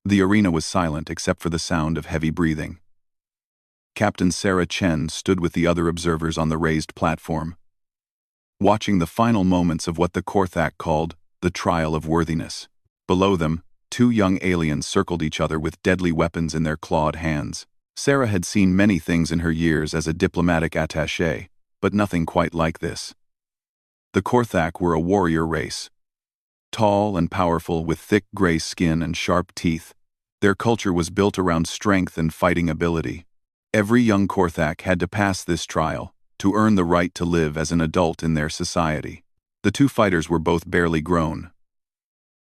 The arena was silent except for the sound of heavy breathing. Captain Sarah Chen stood with the other observers on the raised platform, watching the final moments of what the Korthak called the trial of worthiness. Below them, two young aliens circled each other with deadly weapons in their clawed hands. Sarah had seen many things in her years as a diplomatic attaché, but nothing quite like this. The Korthak were a warrior race. Tall and powerful, with thick gray skin and sharp teeth, their culture was built around strength and fighting ability. Every young Korthak had to pass this trial to earn the right to live as an adult in their society. The two fighters were both barely grown.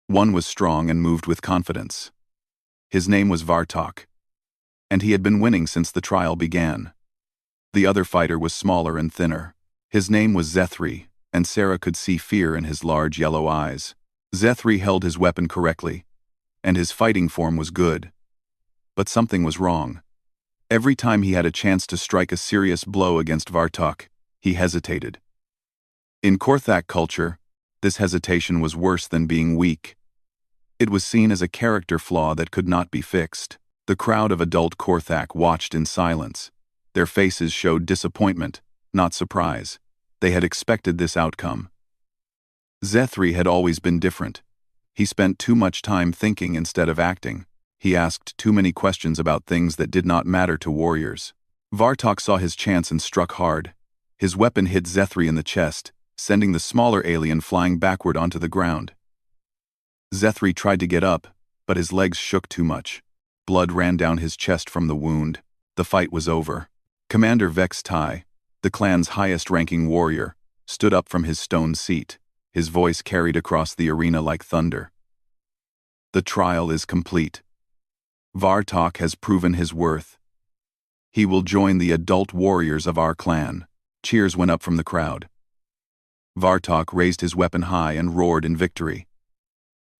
One was strong and moved with confidence. His name was Vartok, and he had been winning since the trial began. The other fighter was smaller and thinner. His name was Zethri, and Sarah could see fear in his large yellow eyes. Zethri held his weapon correctly, and his fighting form was good. But something was wrong. Every time he had a chance to strike a serious blow against Vartok, he hesitated. In Korthak culture, this hesitation was worse than being weak. It was seen as a character flaw that could not be fixed. The crowd of adult Korthak watched in silence. Their faces showed disappointment, not surprise. They had expected this outcome. Zethri had always been different. He spent too much time thinking instead of acting. He asked too many questions about things that did not matter to warriors. Vartok saw his chance and struck hard. His weapon hit Zethri in the chest, sending the smaller alien flying backward onto the ground. Zethri tried to get up, but his legs shook too much. Blood ran down his chest from the wound. The fight was over. Commander Vex Tai, the clan's highest-ranking warrior, stood up from his stone seat. His voice carried across the arena like thunder. The trial is complete. Vartok has proven his worth. He will join the adult warriors of our clan. Cheers went up from the crowd. Vartok raised his weapon high and roared in victory.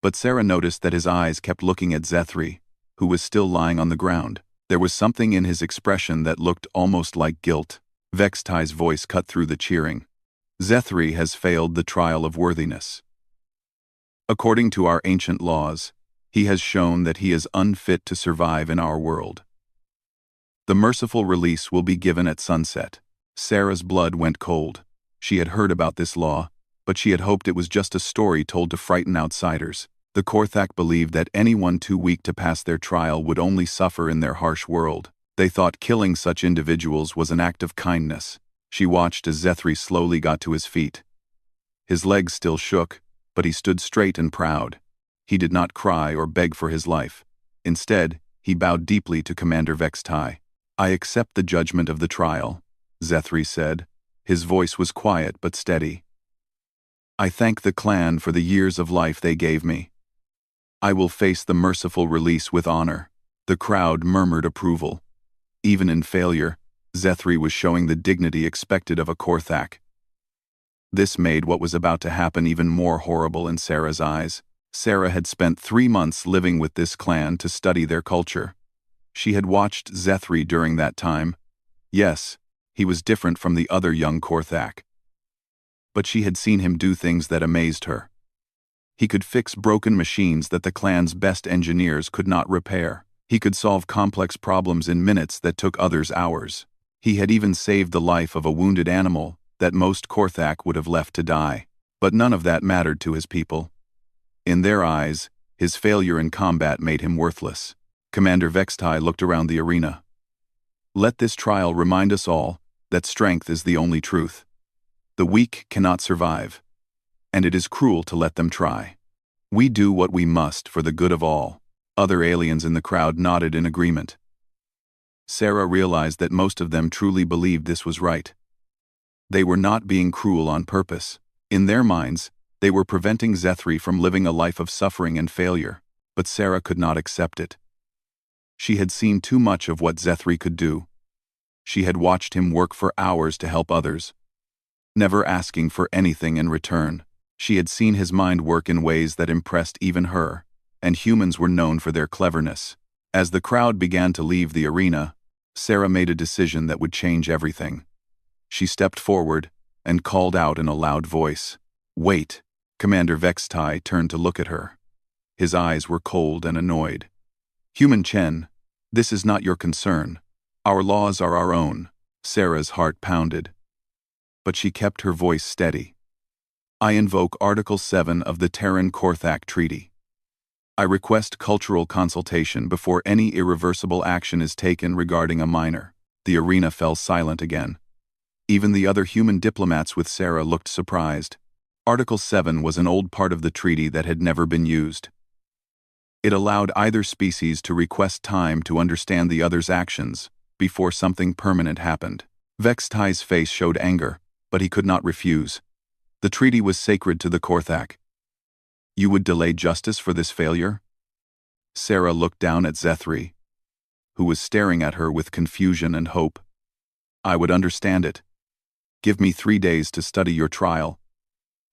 But Sarah noticed that his eyes kept looking at Zethri, who was still lying on the ground. There was something in his expression that looked almost like guilt. Vex Tai's voice cut through the cheering. Zethri has failed the trial of worthiness. According to our ancient laws, he has shown that he is unfit to survive in our world. The merciful release will be given at sunset. Sarah's blood went cold. She had heard about this law, but she had hoped it was just a story told to frighten outsiders. The Korthak believed that anyone too weak to pass their trial would only suffer in their harsh world. They thought killing such individuals was an act of kindness. She watched as Zethri slowly got to his feet. His legs still shook, but he stood straight and proud. He did not cry or beg for his life. Instead, he bowed deeply to Commander Vex Tai. "I accept the judgment of the trial," Zethri said. His voice was quiet but steady. "I thank the clan for the years of life they gave me. I will face the merciful release with honor." The crowd murmured approval. Even in failure, Zethri was showing the dignity expected of a Korthak. This made what was about to happen even more horrible in Sarah's eyes. Sarah had spent 3 months living with this clan to study their culture. She had watched Zethri during that time. Yes, he was different from the other young Korthak. But she had seen him do things that amazed her. He could fix broken machines that the clan's best engineers could not repair. He could solve complex problems in minutes that took others hours. He had even saved the life of a wounded animal that most Korthak would have left to die. But none of that mattered to his people. In their eyes, his failure in combat made him worthless. Commander Vex Tai looked around the arena. "Let this trial remind us all that strength is the only truth. The weak cannot survive, and it is cruel to let them try. We do what we must for the good of all." Other aliens in the crowd nodded in agreement. Sarah realized that most of them truly believed this was right. They were not being cruel on purpose. In their minds, they were preventing Zethri from living a life of suffering and failure, but Sarah could not accept it. She had seen too much of what Zethri could do. She had watched him work for hours to help others, never asking for anything in return. She had seen his mind work in ways that impressed even her, and humans were known for their cleverness. As the crowd began to leave the arena, Sarah made a decision that would change everything. She stepped forward and called out in a loud voice, "Wait!" Commander Vex Tai turned to look at her. His eyes were cold and annoyed. Human Chen, this is not your concern. Our laws are our own. Sarah's heart pounded. But she kept her voice steady. I invoke Article 7 of the Terran-Korthak Treaty. I request cultural consultation before any irreversible action is taken regarding a minor. The arena fell silent again. Even the other human diplomats with Sarah looked surprised. Article 7 was an old part of the treaty that had never been used. It allowed either species to request time to understand the other's actions before something permanent happened. Vextai's face showed anger, but he could not refuse. The treaty was sacred to the Korthak. You would delay justice for this failure? Sarah looked down at Zethri, who was staring at her with confusion and hope. I would understand it. Give me 3 days to study your trial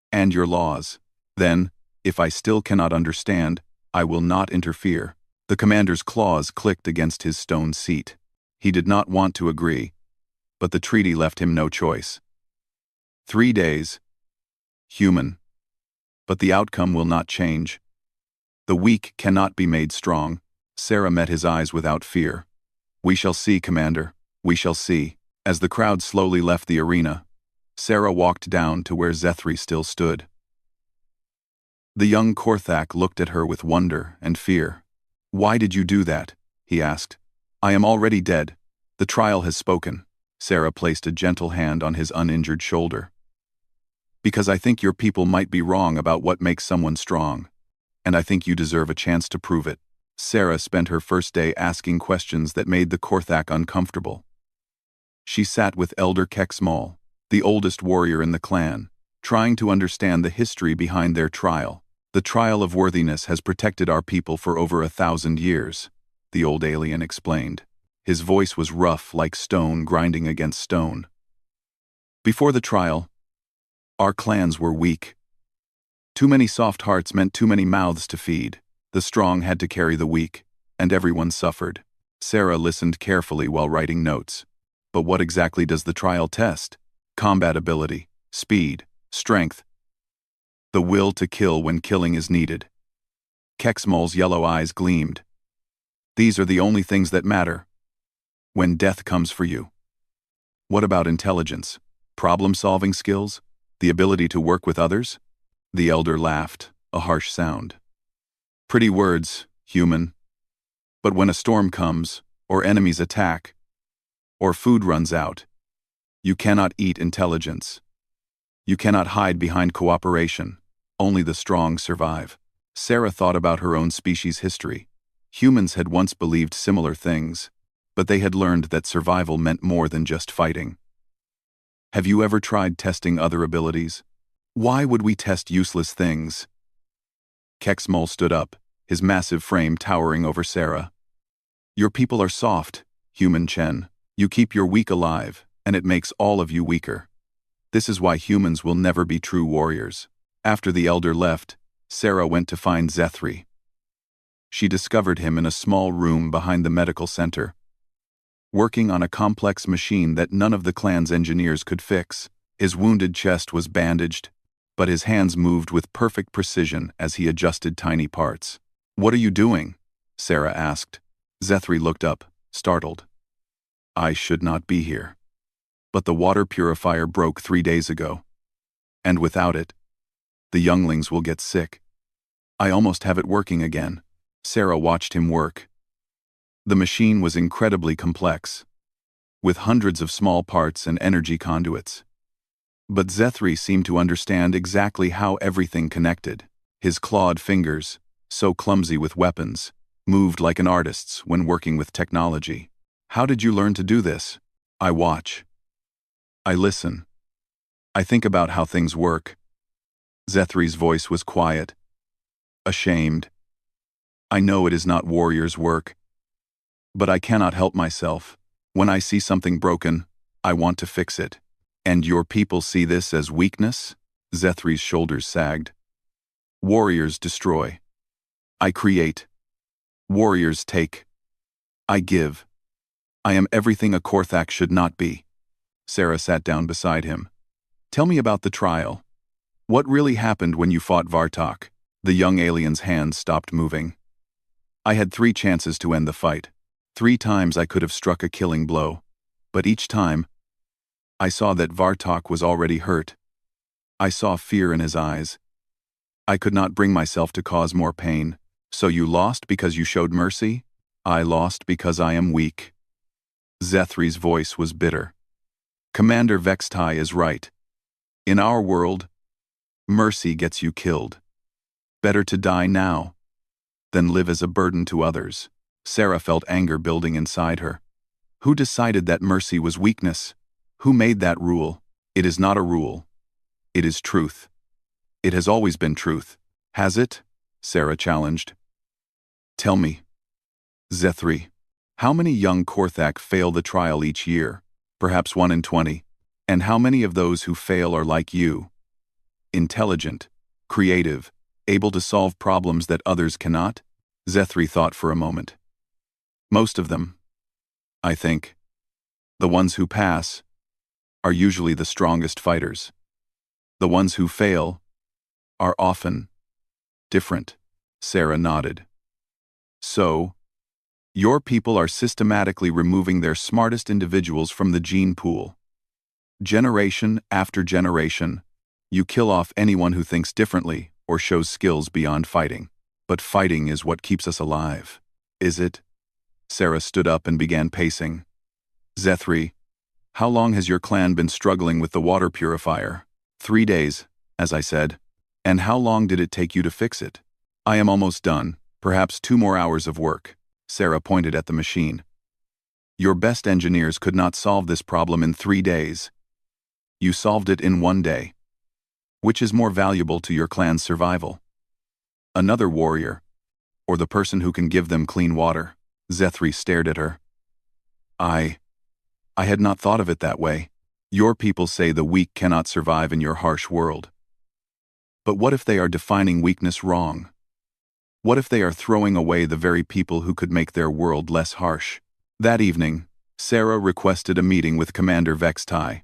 and your laws. Then, if I still cannot understand, I will not interfere. The commander's claws clicked against his stone seat. He did not want to agree, but the treaty left him no choice. 3 days. Human. But the outcome will not change. The weak cannot be made strong. Sarah met his eyes without fear. We shall see, Commander. We shall see. As the crowd slowly left the arena, Sarah walked down to where Zethri still stood. The young Korthak looked at her with wonder and fear. Why did you do that? He asked. I am already dead. The trial has spoken. Sarah placed a gentle hand on his uninjured shoulder. Because I think your people might be wrong about what makes someone strong, and I think you deserve a chance to prove it. Sarah spent her first day asking questions that made the Korthak uncomfortable. She sat with Elder Kexmal, the oldest warrior in the clan, trying to understand the history behind their trial. The trial of worthiness has protected our people for over 1,000 years, the old alien explained. His voice was rough like stone grinding against stone. Before the trial, our clans were weak. Too many soft hearts meant too many mouths to feed. The strong had to carry the weak, and everyone suffered. Sarah listened carefully while writing notes. But what exactly does the trial test? Combat ability, speed, strength, the will to kill when killing is needed. Kexmal's yellow eyes gleamed. These are the only things that matter when death comes for you. What about intelligence, problem-solving skills, the ability to work with others? The elder laughed, a harsh sound. Pretty words, human. But when a storm comes, or enemies attack, or food runs out, you cannot eat intelligence. You cannot hide behind cooperation. Only the strong survive. Sarah thought about her own species' history. Humans had once believed similar things, but they had learned that survival meant more than just fighting. Have you ever tried testing other abilities? Why would we test useless things? Kexmal stood up, his massive frame towering over Sarah. Your people are soft, human Chen. You keep your weak alive, and it makes all of you weaker. This is why humans will never be true warriors. After the elder left, Sarah went to find Zethri. She discovered him in a small room behind the medical center, working on a complex machine that none of the clan's engineers could fix. His wounded chest was bandaged, but his hands moved with perfect precision as he adjusted tiny parts. What are you doing? Sarah asked. Zethri looked up, startled. I should not be here. But the water purifier broke 3 days ago. And without it, the younglings will get sick. I almost have it working again. Sarah watched him work. The machine was incredibly complex, with hundreds of small parts and energy conduits. But Zethri seemed to understand exactly how everything connected. His clawed fingers, so clumsy with weapons, moved like an artist's when working with technology. How did you learn to do this? I watch. I listen. I think about how things work. Zethri's voice was quiet, ashamed. I know it is not warriors' work, but I cannot help myself. When I see something broken, I want to fix it. And your people see this as weakness? Zethri's shoulders sagged. Warriors destroy. I create. Warriors take. I give. I am everything a Korthak should not be. Sarah sat down beside him. Tell me about the trial. What really happened when you fought Vartok? The young alien's hands stopped moving. I had 3 chances to end the fight. 3 times I could have struck a killing blow. But each time, I saw that Vartok was already hurt. I saw fear in his eyes. I could not bring myself to cause more pain. So you lost because you showed mercy? I lost because I am weak. Zethri's voice was bitter. Commander Vextai is right. In our world, mercy gets you killed. Better to die now than live as a burden to others. Sarah felt anger building inside her. Who decided that mercy was weakness? Who made that rule? It is not a rule. It is truth. It has always been truth. Has it? Sarah challenged. Tell me, Zethri, how many young Korthak fail the trial each year? Perhaps 1 in 20. And how many of those who fail are like you? Intelligent, creative, able to solve problems that others cannot? Zethri thought for a moment. Most of them, I think. The ones who pass are usually the strongest fighters. The ones who fail are often different. Sarah nodded. So, your people are systematically removing their smartest individuals from the gene pool. Generation after generation, you kill off anyone who thinks differently or shows skills beyond fighting. But fighting is what keeps us alive. Is it? Sarah stood up and began pacing. Zethri, how long has your clan been struggling with the water purifier? 3 days, as I said. And how long did it take you to fix it? I am almost done, perhaps 2 more hours of work. Sarah pointed at the machine. Your best engineers could not solve this problem in 3 days. You solved it in 1 day. Which is more valuable to your clan's survival? Another warrior, or the person who can give them clean water? Zethri stared at her. I had not thought of it that way. Your people say the weak cannot survive in your harsh world. But what if they are defining weakness wrong? What if they are throwing away the very people who could make their world less harsh? That evening, Sarah requested a meeting with Commander Vextai.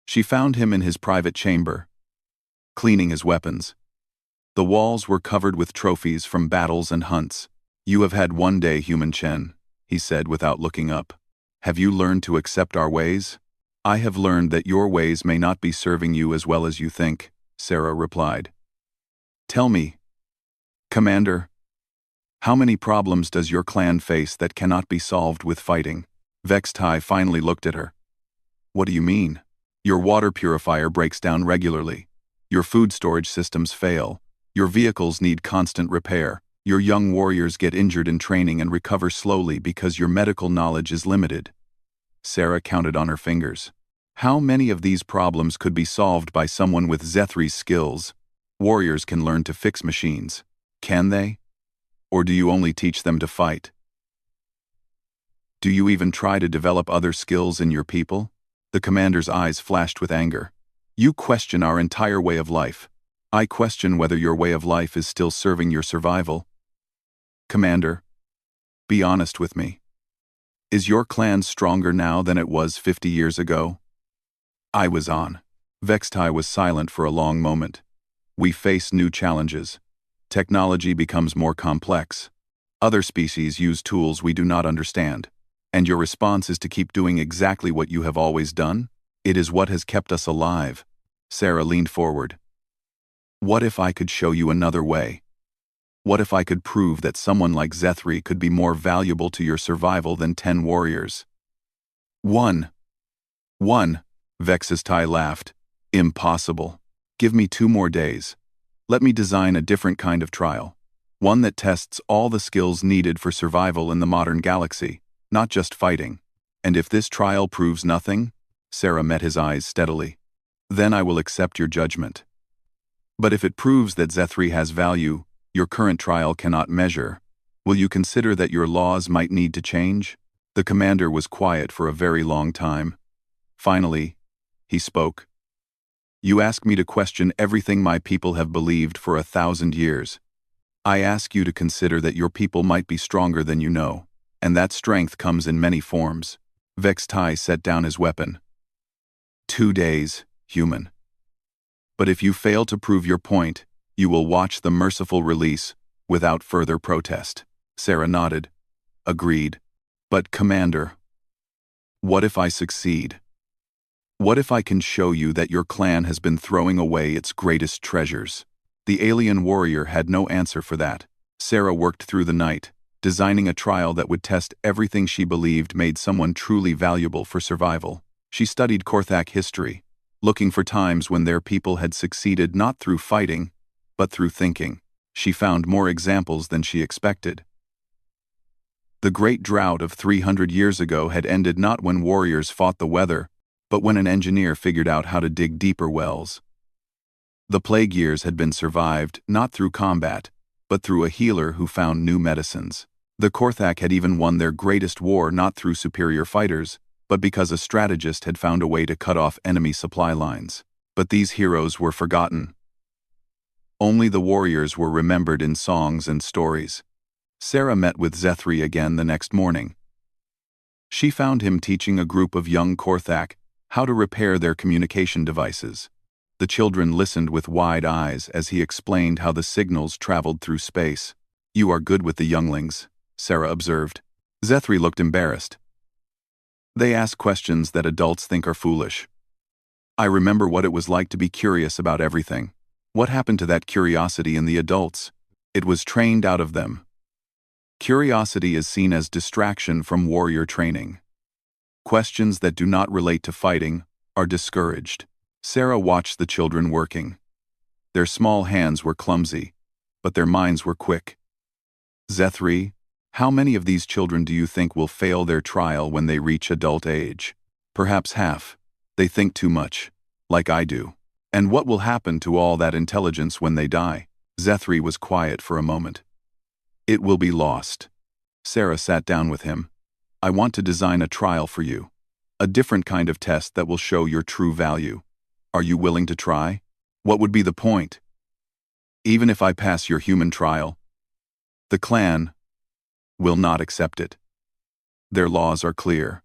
She found him in his private chamber, cleaning his weapons. The walls were covered with trophies from battles and hunts. You have had 1 day, human Chen, he said without looking up. Have you learned to accept our ways? I have learned that your ways may not be serving you as well as you think, Sarah replied. Tell me, Commander, how many problems does your clan face that cannot be solved with fighting? Vextai finally looked at her. What do you mean? Your water purifier breaks down regularly. Your food storage systems fail. Your vehicles need constant repair. Your young warriors get injured in training and recover slowly because your medical knowledge is limited. Sarah counted on her fingers. How many of these problems could be solved by someone with Zethri's skills? Warriors can learn to fix machines. Can they? Or do you only teach them to fight? Do you even try to develop other skills in your people? The commander's eyes flashed with anger. You question our entire way of life. I question whether your way of life is still serving your survival. Commander, be honest with me. Is your clan stronger now than it was 50 years ago? I was on. Vextai was silent for a long moment. We face new challenges. Technology becomes more complex. Other species use tools we do not understand. And your response is to keep doing exactly what you have always done? It is what has kept us alive. Sarah leaned forward. What if I could show you another way? What if I could prove that someone like Zethri could be more valuable to your survival than 10 warriors? One, Vextai laughed. Impossible. Give me 2 more days. Let me design a different kind of trial. One that tests all the skills needed for survival in the modern galaxy, not just fighting. And if this trial proves nothing, Sarah met his eyes steadily, then I will accept your judgment. But if it proves that Zethri has value your current trial cannot measure, will you consider that your laws might need to change? The commander was quiet for a very long time. Finally, he spoke. You ask me to question everything my people have believed for 1,000 years. I ask you to consider that your people might be stronger than you know, and that strength comes in many forms. Vextai set down his weapon. 2 days, human. But if you fail to prove your point, you will watch the merciful release without further protest. Sarah nodded. Agreed. But, Commander, what if I succeed? What if I can show you that your clan has been throwing away its greatest treasures? The alien warrior had no answer for that. Sarah worked through the night, designing a trial that would test everything she believed made someone truly valuable for survival. She studied Korthak history, looking for times when their people had succeeded not through fighting, but through thinking. She found more examples than she expected. The great drought of 300 years ago had ended not when warriors fought the weather, but when an engineer figured out how to dig deeper wells. The plague years had been survived not through combat, but through a healer who found new medicines. The Korthak had even won their greatest war not through superior fighters, but because a strategist had found a way to cut off enemy supply lines. But these heroes were forgotten. Only the warriors were remembered in songs and stories. Sarah met with Zethri again the next morning. She found him teaching a group of young Korthak how to repair their communication devices. The children listened with wide eyes as he explained how the signals traveled through space. "You are good with the younglings," Sarah observed. Zethri looked embarrassed. "They ask questions that adults think are foolish. I remember what it was like to be curious about everything. What happened to that curiosity in the adults? It was trained out of them. Curiosity is seen as distraction from warrior training. Questions that do not relate to fighting are discouraged." Sarah watched the children working. Their small hands were clumsy, but their minds were quick. "Zethri, how many of these children do you think will fail their trial when they reach adult age?" "Perhaps half. They think too much, like I do." "And what will happen to all that intelligence when they die?" Zethri was quiet for a moment. "It will be lost." Sarah sat down with him. "I want to design a trial for you. A different kind of test that will show your true value. Are you willing to try? What would be the point? Even if I pass your human trial, the clan will not accept it. Their laws are clear.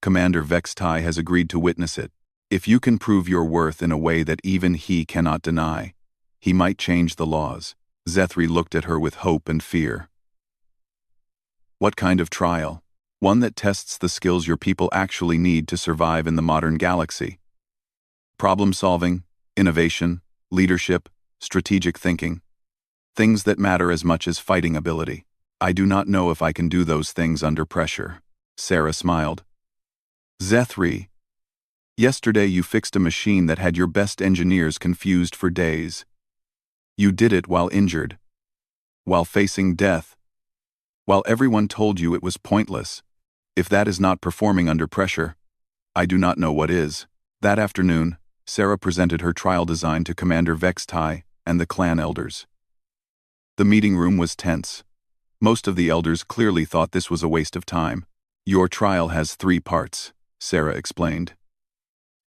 Commander Vextai has agreed to witness it. If you can prove your worth in a way that even he cannot deny, he might change the laws." Zethri looked at her with hope and fear. "What kind of trial?" "One that tests the skills your people actually need to survive in the modern galaxy. Problem-solving, innovation, leadership, strategic thinking. Things that matter as much as fighting ability. I do not know if I can do those things under pressure." Sarah smiled. "Zethri, yesterday you fixed a machine that had your best engineers confused for days. You did it while injured, while facing death, while everyone told you it was pointless. If that is not performing under pressure, I do not know what is." That afternoon, Sarah presented her trial design to Commander Vextai and the clan elders. The meeting room was tense. Most of the elders clearly thought this was a waste of time. "Your trial has 3 parts," Sarah explained.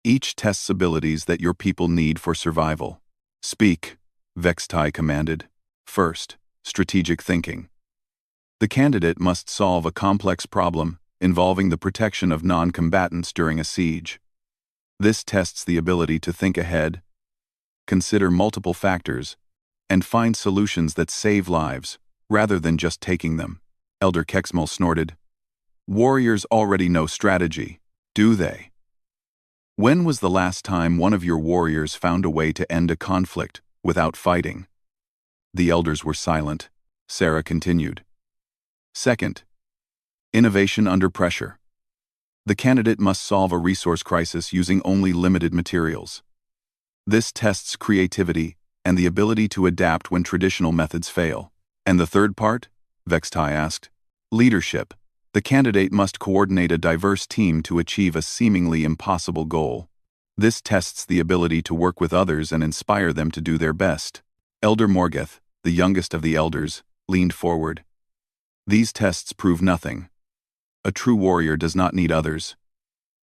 "Each tests abilities that your people need for survival." "Speak," Vextai commanded. "First, strategic thinking. The candidate must solve a complex problem involving the protection of non-combatants during a siege. This tests the ability to think ahead, consider multiple factors, and find solutions that save lives, rather than just taking them." Elder Kexmal snorted. "Warriors already know strategy, do they? When was the last time one of your warriors found a way to end a conflict without fighting?" The elders were silent. Sarah continued. "Second, innovation under pressure. The candidate must solve a resource crisis using only limited materials. This tests creativity and the ability to adapt when traditional methods fail." "And the third part?" Vextai asked. "Leadership. The candidate must coordinate a diverse team to achieve a seemingly impossible goal. This tests the ability to work with others and inspire them to do their best." Elder Morgeth, the youngest of the elders, leaned forward. "These tests prove nothing. A true warrior does not need others.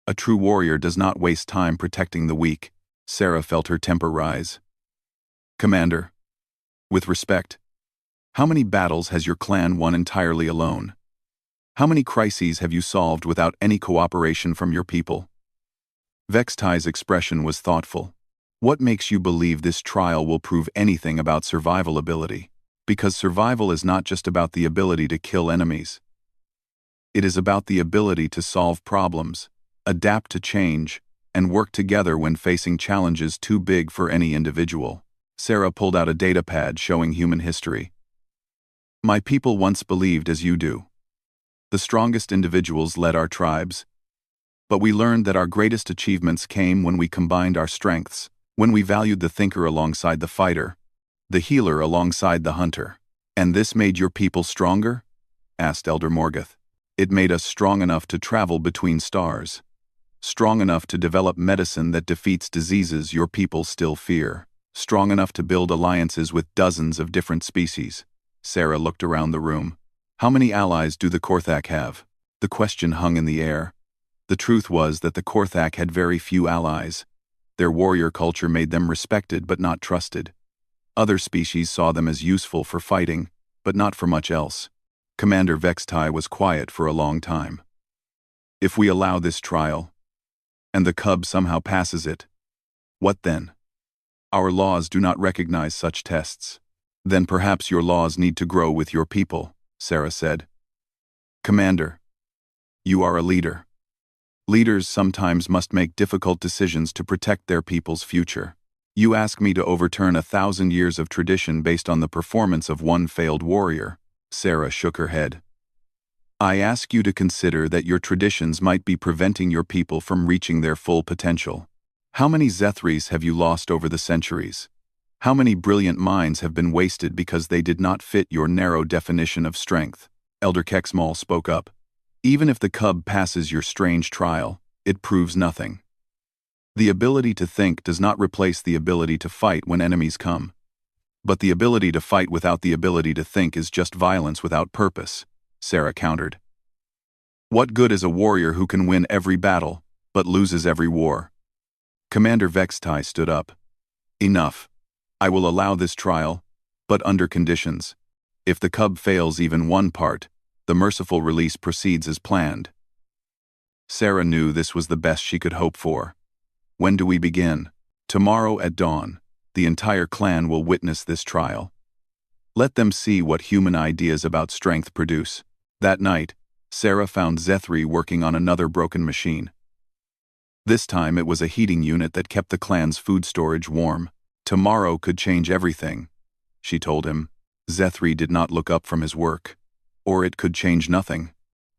A true warrior does not waste time protecting the weak." Sarah felt her temper rise. "Commander, with respect, how many battles has your clan won entirely alone? How many crises have you solved without any cooperation from your people?" Vextai's expression was thoughtful. "What makes you believe this trial will prove anything about survival ability?" Because survival is not just about the ability to kill enemies. It is about the ability to solve problems, adapt to change, and work together when facing challenges too big for any individual. Sarah pulled out a datapad showing human history. My people once believed as you do. The strongest individuals led our tribes. But we learned that our greatest achievements came when we combined our strengths, when we valued the thinker alongside the fighter, the healer alongside the hunter. And this made your people stronger? Asked Elder Morgoth. It made us strong enough to travel between stars. Strong enough to develop medicine that defeats diseases your people still fear. Strong enough to build alliances with dozens of different species. Sarah looked around the room. How many allies do the Korthak have? The question hung in the air. The truth was that the Korthak had very few allies. Their warrior culture made them respected but not trusted. Other species saw them as useful for fighting, but not for much else. Commander Vextai was quiet for a long time. If we allow this trial, and the cub somehow passes it, what then? Our laws do not recognize such tests. Then perhaps your laws need to grow with your people, Sarah said. Commander, you are a leader. Leaders sometimes must make difficult decisions to protect their people's future. You ask me to overturn 1,000 years of tradition based on the performance of one failed warrior. Sarah shook her head. I ask you to consider that your traditions might be preventing your people from reaching their full potential. How many Zethries have you lost over the centuries? How many brilliant minds have been wasted because they did not fit your narrow definition of strength? Elder Kexmal spoke up. Even if the cub passes your strange trial, it proves nothing. The ability to think does not replace the ability to fight when enemies come. But the ability to fight without the ability to think is just violence without purpose, Sarah countered. What good is a warrior who can win every battle, but loses every war? Commander Vextai stood up. Enough. I will allow this trial, but under conditions. If the cub fails even one part, the merciful release proceeds as planned. Sarah knew this was the best she could hope for. When do we begin? Tomorrow at dawn. The entire clan will witness this trial. Let them see what human ideas about strength produce. That night, Sarah found Zethri working on another broken machine. This time it was a heating unit that kept the clan's food storage warm. Tomorrow could change everything, she told him. Zethri did not look up from his work. Or it could change nothing.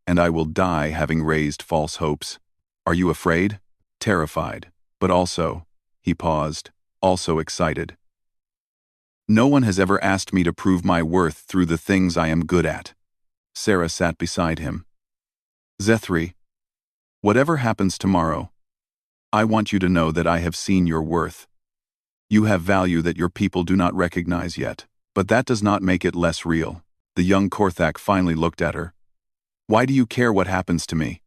And I will die having raised false hopes. Are you afraid? Terrified. But also, he paused, also excited. No one has ever asked me to prove my worth through the things I am good at. Sarah sat beside him. Zethri, whatever happens tomorrow, I want you to know that I have seen your worth. You have value that your people do not recognize yet, but that does not make it less real. The young Korthak finally looked at her. Why do you care what happens to me?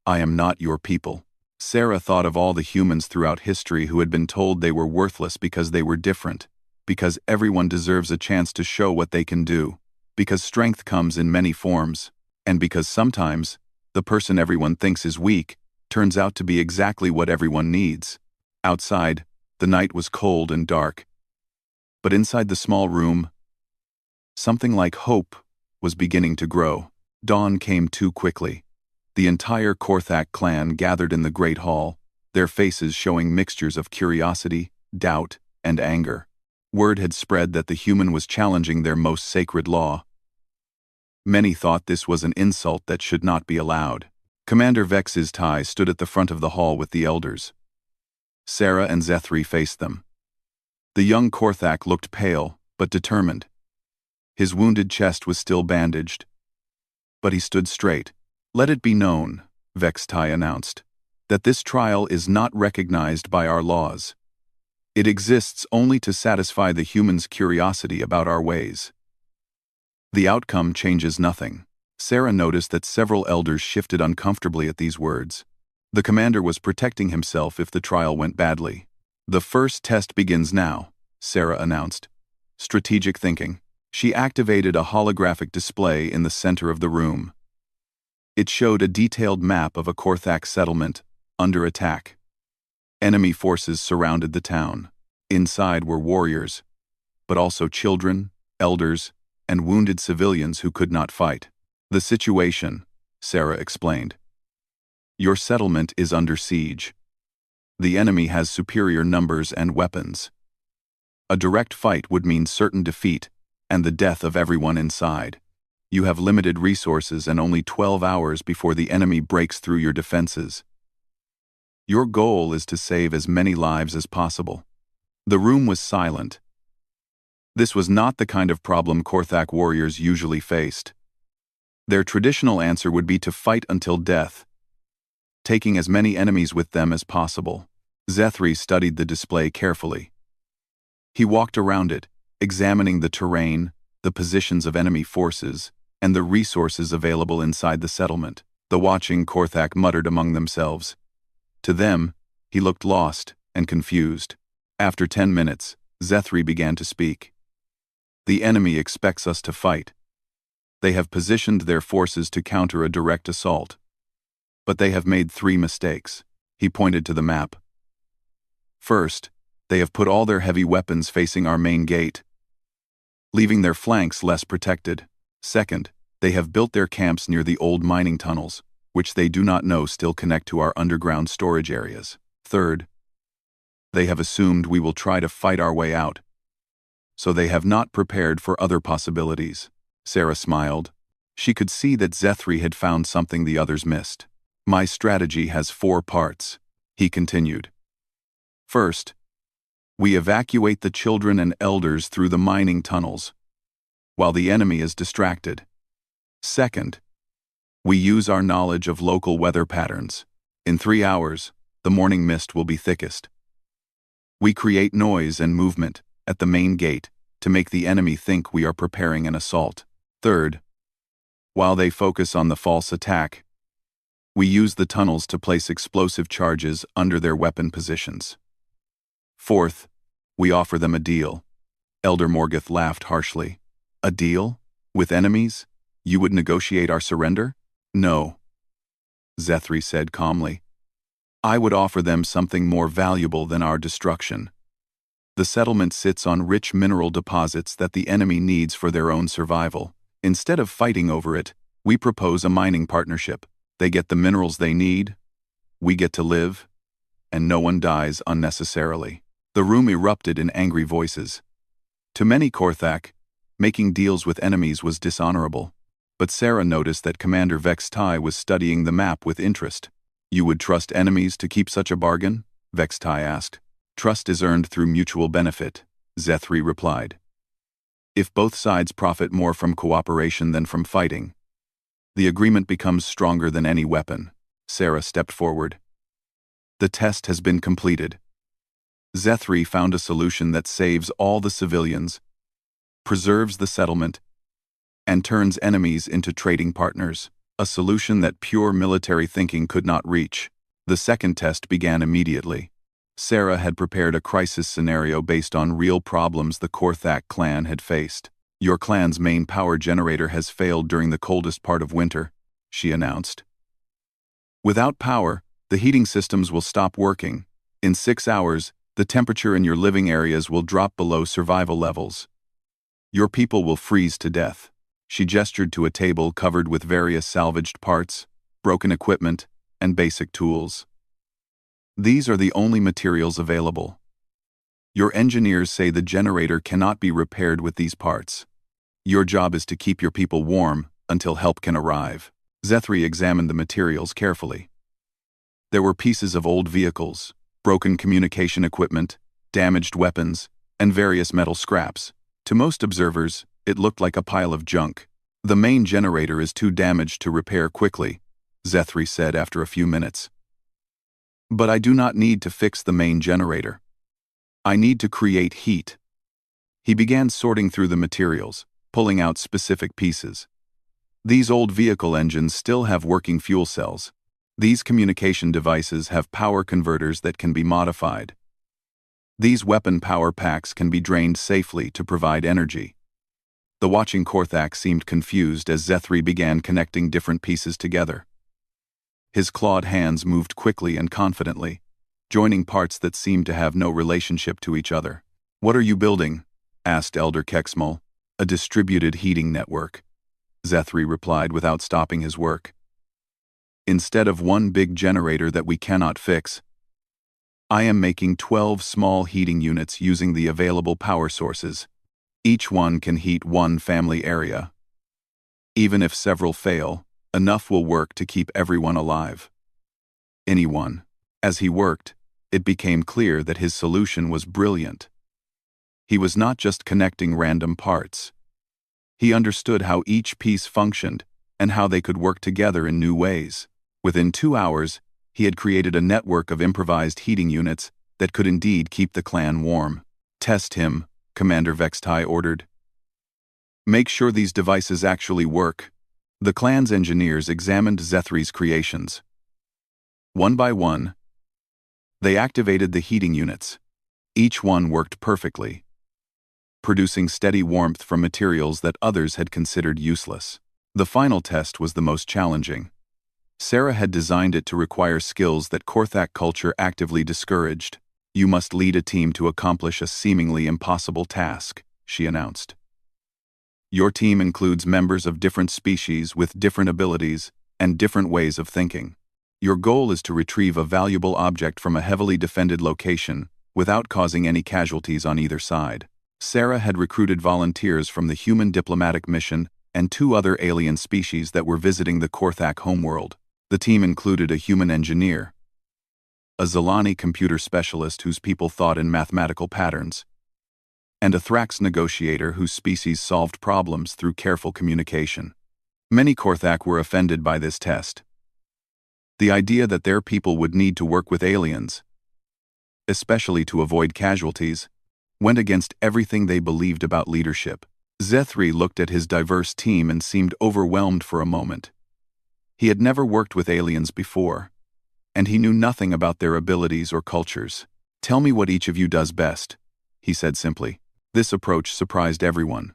I am not your people. Sarah thought of all the humans throughout history who had been told they were worthless because they were different, because everyone deserves a chance to show what they can do, because strength comes in many forms, and because sometimes, the person everyone thinks is weak turns out to be exactly what everyone needs. Outside, the night was cold and dark. But inside the small room, something like hope was beginning to grow. Dawn came too quickly. The entire Korthak clan gathered in the great hall, their faces showing mixtures of curiosity, doubt, and anger. Word had spread that the human was challenging their most sacred law. Many thought this was an insult that should not be allowed. Commander Vex's tie stood at the front of the hall with the elders. Sarah and Zethri faced them. The young Korthak looked pale, but determined. His wounded chest was still bandaged. But he stood straight. Let it be known, Vextai announced, that this trial is not recognized by our laws. It exists only to satisfy the human's curiosity about our ways. The outcome changes nothing. Sarah noticed that several elders shifted uncomfortably at these words. The commander was protecting himself if the trial went badly. The first test begins now, Sarah announced. Strategic thinking. She activated a holographic display in the center of the room. It showed a detailed map of a Korthak settlement, under attack. Enemy forces surrounded the town. Inside were warriors, but also children, elders, and wounded civilians who could not fight. The situation, Sarah explained. Your settlement is under siege. The enemy has superior numbers and weapons. A direct fight would mean certain defeat and the death of everyone inside. You have limited resources and only 12 hours before the enemy breaks through your defenses. Your goal is to save as many lives as possible. The room was silent. This was not the kind of problem Korthak warriors usually faced. Their traditional answer would be to fight until death, taking as many enemies with them as possible. Zethri studied the display carefully. He walked around it, examining the terrain, the positions of enemy forces, and the resources available inside the settlement. The watching Korthak muttered among themselves. To them, he looked lost and confused. After 10 minutes, Zethri began to speak. The enemy expects us to fight. They have positioned their forces to counter a direct assault. But they have made 3 mistakes. He pointed to the map. First, they have put all their heavy weapons facing our main gate, leaving their flanks less protected. Second, they have built their camps near the old mining tunnels, which they do not know still connect to our underground storage areas. Third, they have assumed we will try to fight our way out, so they have not prepared for other possibilities. Sarah smiled. She could see that Zethri had found something the others missed. My strategy has 4 parts, he continued. First, we evacuate the children and elders through the mining tunnels, while the enemy is distracted. Second, we use our knowledge of local weather patterns. In 3 hours, the morning mist will be thickest. We create noise and movement at the main gate to make the enemy think we are preparing an assault. Third, while they focus on the false attack, we use the tunnels to place explosive charges under their weapon positions. Fourth, we offer them a deal. Elder Morgoth laughed harshly. A deal? With enemies? You would negotiate our surrender? No, Zethri said calmly. I would offer them something more valuable than our destruction. The settlement sits on rich mineral deposits that the enemy needs for their own survival. Instead of fighting over it, we propose a mining partnership. They get the minerals they need, we get to live, and no one dies unnecessarily. The room erupted in angry voices. To many Korthak, making deals with enemies was dishonorable, but Sarah noticed that Commander Vextai was studying the map with interest. You would trust enemies to keep such a bargain? Vextai asked. Trust is earned through mutual benefit, Zethri replied. If both sides profit more from cooperation than from fighting, the agreement becomes stronger than any weapon. Sarah stepped forward. The test has been completed. Zethri found a solution that saves all the civilians, preserves the settlement, and turns enemies into trading partners, a solution that pure military thinking could not reach. The second test began immediately. Sarah had prepared a crisis scenario based on real problems the Korthak clan had faced. Your clan's main power generator has failed during the coldest part of winter, she announced. Without power, the heating systems will stop working. In 6 hours, the temperature in your living areas will drop below survival levels. Your people will freeze to death. She gestured to a table covered with various salvaged parts, broken equipment, and basic tools. These are the only materials available. Your engineers say the generator cannot be repaired with these parts. Your job is to keep your people warm until help can arrive. Zethri examined the materials carefully. There were pieces of old vehicles, broken communication equipment, damaged weapons, and various metal scraps. To most observers, it looked like a pile of junk. The main generator is too damaged to repair quickly, Zethri said after a few minutes. But I do not need to fix the main generator. I need to create heat. He began sorting through the materials, pulling out specific pieces. These old vehicle engines still have working fuel cells. These communication devices have power converters that can be modified. These weapon power packs can be drained safely to provide energy. The watching Korthak seemed confused as Zethri began connecting different pieces together. His clawed hands moved quickly and confidently, joining parts that seemed to have no relationship to each other. What are you building? Asked Elder Kexmal. A A distributed heating network, Zethri replied without stopping his work. Instead of one big generator that we cannot fix, I am making 12 small heating units using the available power sources. Each one can heat one family area. Even if several fail, enough will work to keep everyone alive. Anyone. As he worked, it became clear that his solution was brilliant. He was not just connecting random parts. He understood how each piece functioned and how they could work together in new ways. Within 2 hours, he had created a network of improvised heating units that could indeed keep the clan warm. Test him, Commander Vextai ordered. Make sure these devices actually work. The clan's engineers examined Zethri's creations. One by one, they activated the heating units. Each one worked perfectly, producing steady warmth from materials that others had considered useless. The final test was the most challenging. Sarah had designed it to require skills that Korthak culture actively discouraged. You must lead a team to accomplish a seemingly impossible task, she announced. Your team includes members of different species with different abilities and different ways of thinking. Your goal is to retrieve a valuable object from a heavily defended location without causing any casualties on either side. Sarah had recruited volunteers from the human diplomatic mission and 2 other alien species that were visiting the Korthak homeworld. The team included a human engineer, a Zalani computer specialist whose people thought in mathematical patterns, and a Thrax negotiator whose species solved problems through careful communication. Many Korthak were offended by this test. The idea that their people would need to work with aliens, especially to avoid casualties, went against everything they believed about leadership. Zethri looked at his diverse team and seemed overwhelmed for a moment. He had never worked with aliens before, and he knew nothing about their abilities or cultures. Tell me what each of you does best, he said simply. This approach surprised everyone.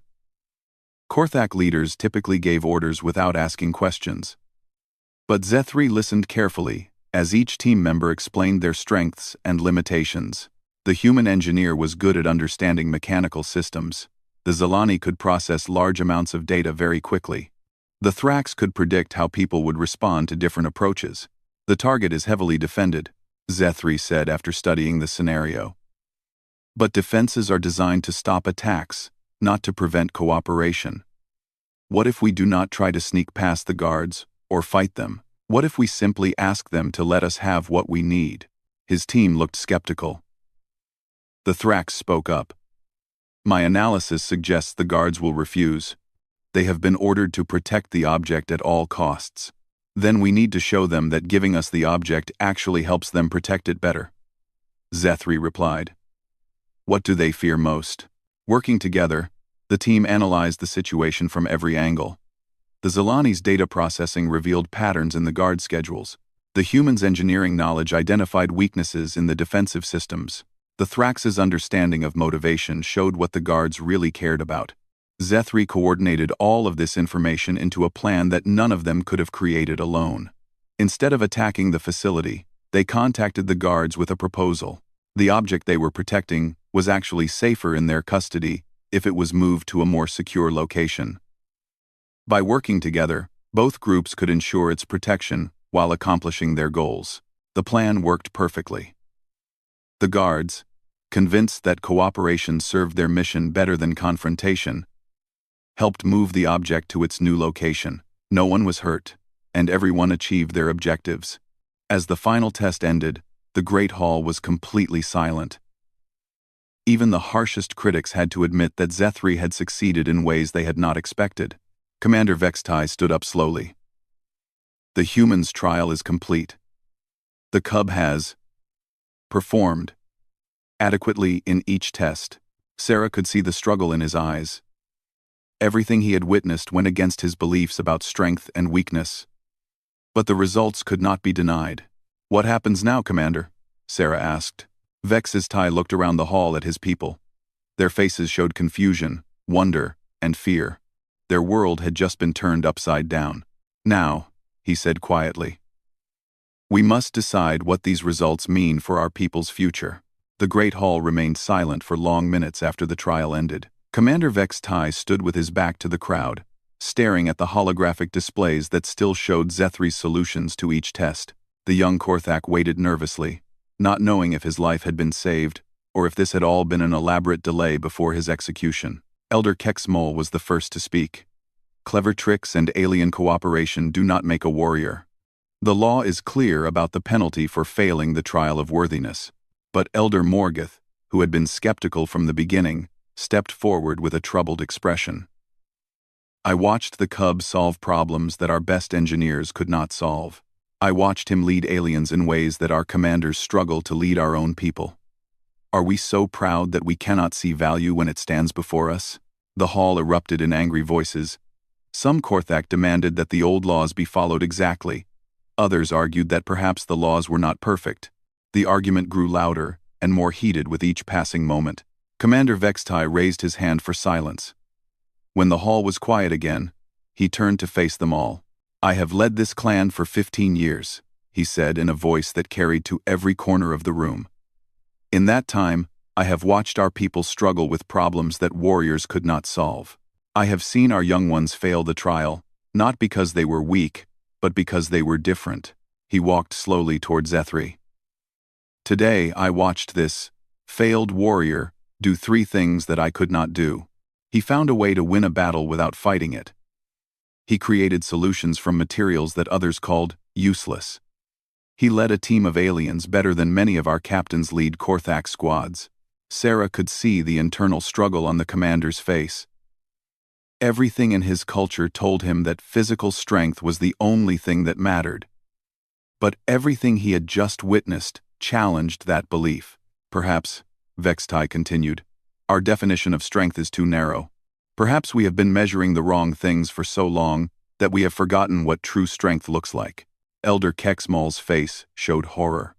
Korthak leaders typically gave orders without asking questions. But Zethri listened carefully, as each team member explained their strengths and limitations. The human engineer was good at understanding mechanical systems. The Zalani could process large amounts of data very quickly. The Thrax could predict how people would respond to different approaches. The target is heavily defended, Zethri said after studying the scenario. But defenses are designed to stop attacks, not to prevent cooperation. What if we do not try to sneak past the guards or fight them? What if we simply ask them to let us have what we need? His team looked skeptical. The Thrax spoke up. My analysis suggests the guards will refuse. They have been ordered to protect the object at all costs. Then we need to show them that giving us the object actually helps them protect it better. Zethri replied. What do they fear most? Working together, the team analyzed the situation from every angle. The Zalani's data processing revealed patterns in the guard schedules. The humans' engineering knowledge identified weaknesses in the defensive systems. The Thrax's understanding of motivation showed what the guards really cared about. Zethri coordinated all of this information into a plan that none of them could have created alone. Instead of attacking the facility, they contacted the guards with a proposal. The object they were protecting was actually safer in their custody if it was moved to a more secure location. By working together, both groups could ensure its protection while accomplishing their goals. The plan worked perfectly. The guards, convinced that cooperation served their mission better than confrontation, helped move the object to its new location. No one was hurt, and everyone achieved their objectives. As the final test ended, the Great Hall was completely silent. Even the harshest critics had to admit that Zethri had succeeded in ways they had not expected. Commander Vextai stood up slowly. The human's trial is complete. The cub has performed adequately in each test. Sarah could see the struggle in his eyes. Everything he had witnessed went against his beliefs about strength and weakness. But the results could not be denied. What happens now, Commander? Sarah asked. Vex's tie looked around the hall at his people. Their faces showed confusion, wonder, and fear. Their world had just been turned upside down. Now, he said quietly, we must decide what these results mean for our people's future. The Great Hall remained silent for long minutes after the trial ended. Commander Vex Tai stood with his back to the crowd, staring at the holographic displays that still showed Zethri's solutions to each test. The young Korthak waited nervously, not knowing if his life had been saved, or if this had all been an elaborate delay before his execution. Elder Kexmol was the first to speak. Clever tricks and alien cooperation do not make a warrior. The law is clear about the penalty for failing the trial of worthiness. But Elder Morgoth, who had been skeptical from the beginning, stepped forward with a troubled expression. I watched the cub solve problems that our best engineers could not solve. I watched him lead aliens in ways that our commanders struggle to lead our own people. Are we so proud that we cannot see value when it stands before us? The hall erupted in angry voices. Some Korthak demanded that the old laws be followed exactly. Others argued that perhaps the laws were not perfect. The argument grew louder and more heated with each passing moment. Commander Vextai raised his hand for silence. When the hall was quiet again, he turned to face them all. I have led this clan for 15 years, he said in a voice that carried to every corner of the room. In that time, I have watched our people struggle with problems that warriors could not solve. I have seen our young ones fail the trial, not because they were weak, but because they were different. He walked slowly toward Zethri. Today I watched this failed warrior do 3 things that I could not do. He found a way to win a battle without fighting it. He created solutions from materials that others called useless. He led a team of aliens better than many of our captains lead Korthak squads. Sarah could see the internal struggle on the commander's face. Everything in his culture told him that physical strength was the only thing that mattered. But everything he had just witnessed challenged that belief. Perhaps, Vextai continued, our definition of strength is too narrow. Perhaps we have been measuring the wrong things for so long that we have forgotten what true strength looks like. Elder Kexmal's face showed horror.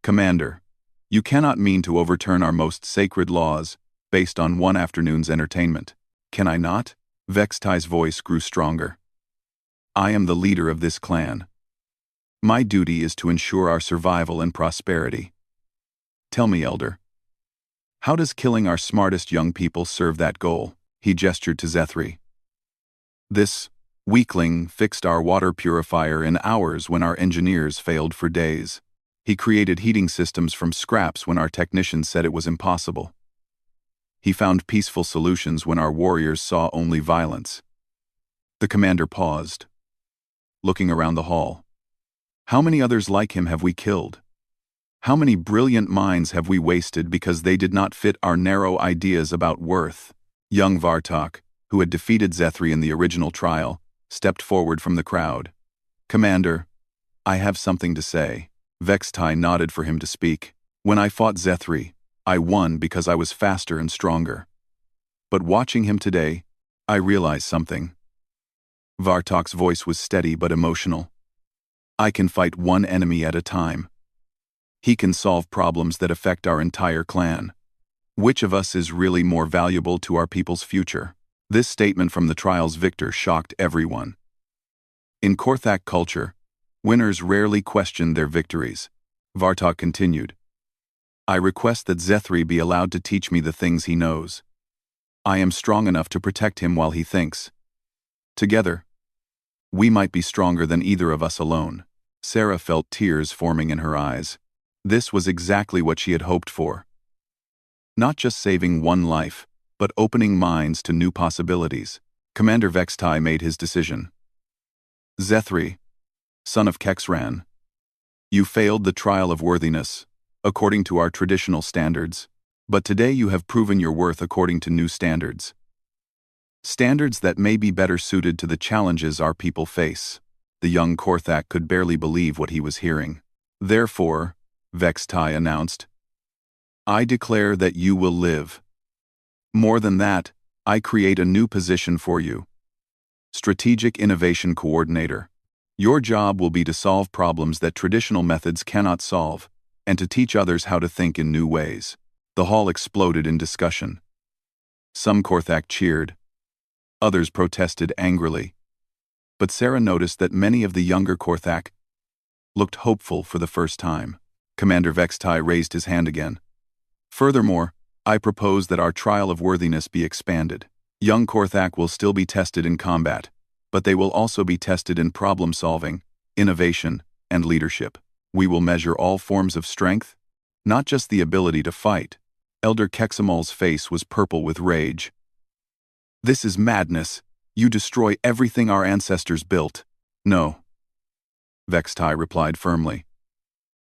Commander, you cannot mean to overturn our most sacred laws based on one afternoon's entertainment. Can I not? Vextai's voice grew stronger. I am the leader of this clan. My duty is to ensure our survival and prosperity. Tell me, Elder, how does killing our smartest young people serve that goal? He gestured to Zethri. This weakling fixed our water purifier in hours when our engineers failed for days. He created heating systems from scraps when our technicians said it was impossible. He found peaceful solutions when our warriors saw only violence. The commander paused, looking around the hall. How many others like him have we killed? How many brilliant minds have we wasted because they did not fit our narrow ideas about worth? Young Vartok, who had defeated Zethri in the original trial, stepped forward from the crowd. Commander, I have something to say. Vextai nodded for him to speak. When I fought Zethri, I won because I was faster and stronger. But watching him today, I realized something. Vartok's voice was steady but emotional. I can fight one enemy at a time. He can solve problems that affect our entire clan. Which of us is really more valuable to our people's future? This statement from the trial's victor shocked everyone. In Korthak culture, winners rarely question their victories. Vartok continued. I request that Zethri be allowed to teach me the things he knows. I am strong enough to protect him while he thinks. Together, we might be stronger than either of us alone. Sarah felt tears forming in her eyes. This was exactly what she had hoped for. Not just saving one life, but opening minds to new possibilities. Commander Vextai made his decision. Zethri, son of Kexran, you failed the trial of worthiness, according to our traditional standards, but today you have proven your worth according to new standards. Standards that may be better suited to the challenges our people face. The young Korthak could barely believe what he was hearing. Therefore, Vextai announced, I declare that you will live. More than that, I create a new position for you. Strategic Innovation Coordinator. Your job will be to solve problems that traditional methods cannot solve, and to teach others how to think in new ways. The hall exploded in discussion. Some Korthak cheered. Others protested angrily. But Sarah noticed that many of the younger Korthak looked hopeful for the first time. Commander Vextai raised his hand again. Furthermore, I propose that our trial of worthiness be expanded. Young Korthak will still be tested in combat, but they will also be tested in problem-solving, innovation, and leadership. We will measure all forms of strength, not just the ability to fight. Elder Kexamal's face was purple with rage. This is madness. You destroy everything our ancestors built. No. Vextai replied firmly.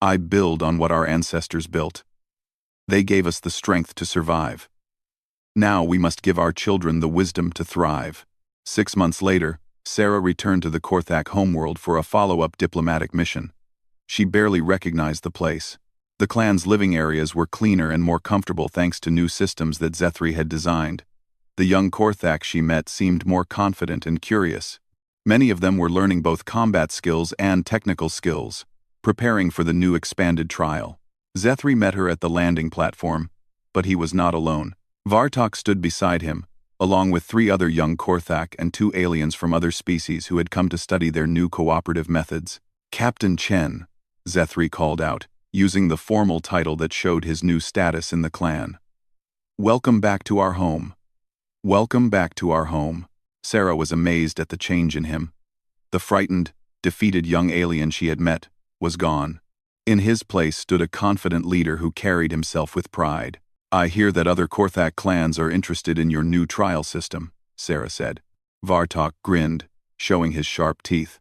I build on what our ancestors built. They gave us the strength to survive. Now we must give our children the wisdom to thrive. 6 months later, Sarah returned to the Korthak homeworld for a follow-up diplomatic mission. She barely recognized the place. The clan's living areas were cleaner and more comfortable thanks to new systems that Zethri had designed. The young Korthak she met seemed more confident and curious. Many of them were learning both combat skills and technical skills, preparing for the new expanded trial. Zethri met her at the landing platform, but he was not alone. Vartok stood beside him, along with 3 other young Korthak and 2 aliens from other species who had come to study their new cooperative methods. Captain Chen, Zethri called out, using the formal title that showed his new status in the clan. Welcome back to our home. Welcome back to our home. Sarah was amazed at the change in him. The frightened, defeated young alien she had met was gone. In his place stood a confident leader who carried himself with pride. I hear that other Korthak clans are interested in your new trial system, Sarah said. Vartok grinned, showing his sharp teeth.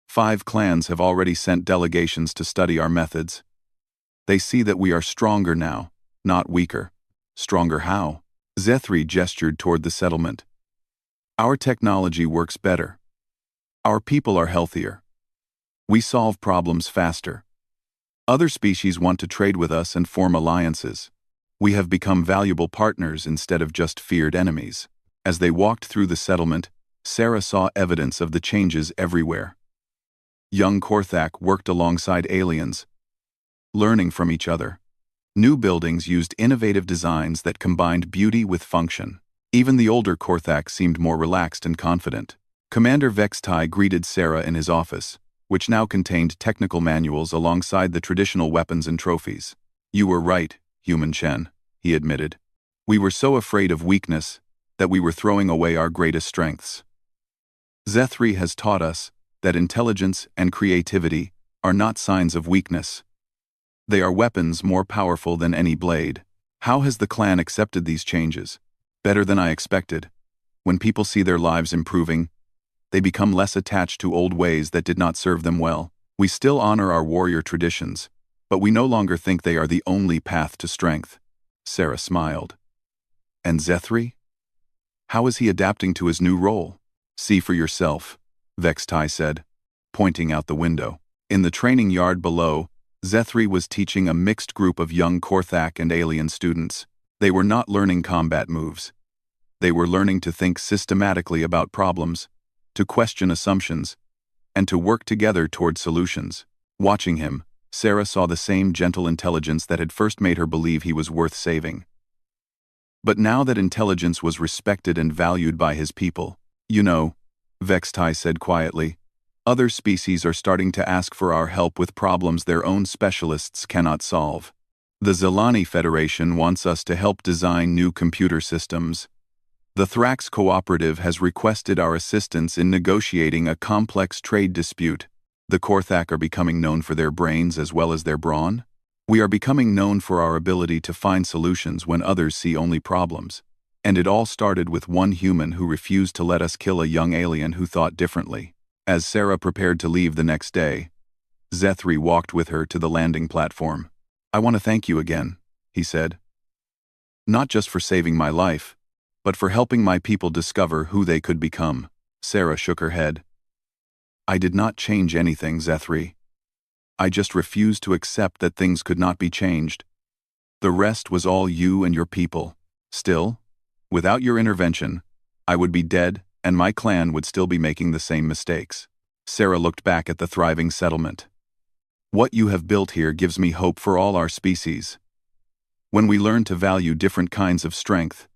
5 clans have already sent delegations to study our methods. They see that we are stronger now, not weaker. Stronger how? Zethri gestured toward the settlement. Our technology works better. Our people are healthier. We solve problems faster. Other species want to trade with us and form alliances. We have become valuable partners instead of just feared enemies. As they walked through the settlement, Sarah saw evidence of the changes everywhere. Young Korthak worked alongside aliens, learning from each other. New buildings used innovative designs that combined beauty with function. Even the older Korthak seemed more relaxed and confident. Commander Vextai greeted Sarah in his office, which now contained technical manuals alongside the traditional weapons and trophies. You were right, Human Chen, he admitted. We were so afraid of weakness that we were throwing away our greatest strengths. Zethri has taught us that intelligence and creativity are not signs of weakness. They are weapons more powerful than any blade. How has the clan accepted these changes? Better than I expected. When people see their lives improving, they become less attached to old ways that did not serve them well. We still honor our warrior traditions, but we no longer think they are the only path to strength. Sarah smiled. And Zethri? How is he adapting to his new role? See for yourself, Vextai said, pointing out the window. In the training yard below, Zethri was teaching a mixed group of young Korthak and alien students. They were not learning combat moves. They were learning to think systematically about problems, to question assumptions, and to work together toward solutions. Watching him, Sarah saw the same gentle intelligence that had first made her believe he was worth saving. But now that intelligence was respected and valued by his people, you know, Vextai said quietly, other species are starting to ask for our help with problems their own specialists cannot solve. The Zelani Federation wants us to help design new computer systems. The Thrax Cooperative has requested our assistance in negotiating a complex trade dispute. The Korthak are becoming known for their brains as well as their brawn. We are becoming known for our ability to find solutions when others see only problems. And it all started with one human who refused to let us kill a young alien who thought differently. As Sarah prepared to leave the next day, Zethri walked with her to the landing platform. I want to thank you again, he said. Not just for saving my life, but for helping my people discover who they could become. Sarah shook her head. I did not change anything, Zethri. I just refused to accept that things could not be changed. The rest was all you and your people. Still, without your intervention, I would be dead and my clan would still be making the same mistakes. Sarah looked back at the thriving settlement. What you have built here gives me hope for all our species. When we learn to value different kinds of strength,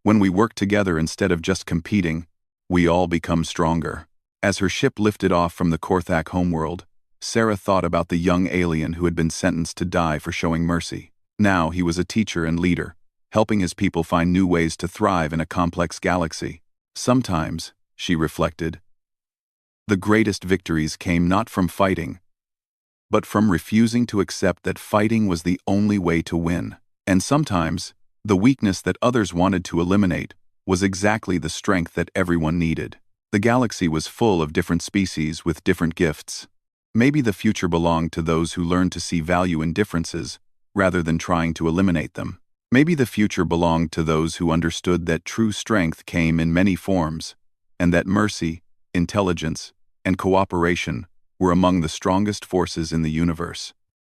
when we work together instead of just competing, we all become stronger. As her ship lifted off from the Korthak homeworld, Sarah thought about the young alien who had been sentenced to die for showing mercy. Now he was a teacher and leader, helping his people find new ways to thrive in a complex galaxy. Sometimes, she reflected, the greatest victories came not from fighting, but from refusing to accept that fighting was the only way to win. And sometimes, the weakness that others wanted to eliminate was exactly the strength that everyone needed. The galaxy was full of different species with different gifts. Maybe the future belonged to those who learned to see value in differences rather than trying to eliminate them. Maybe the future belonged to those who understood that true strength came in many forms, and that mercy, intelligence, and cooperation were among the strongest forces in the universe.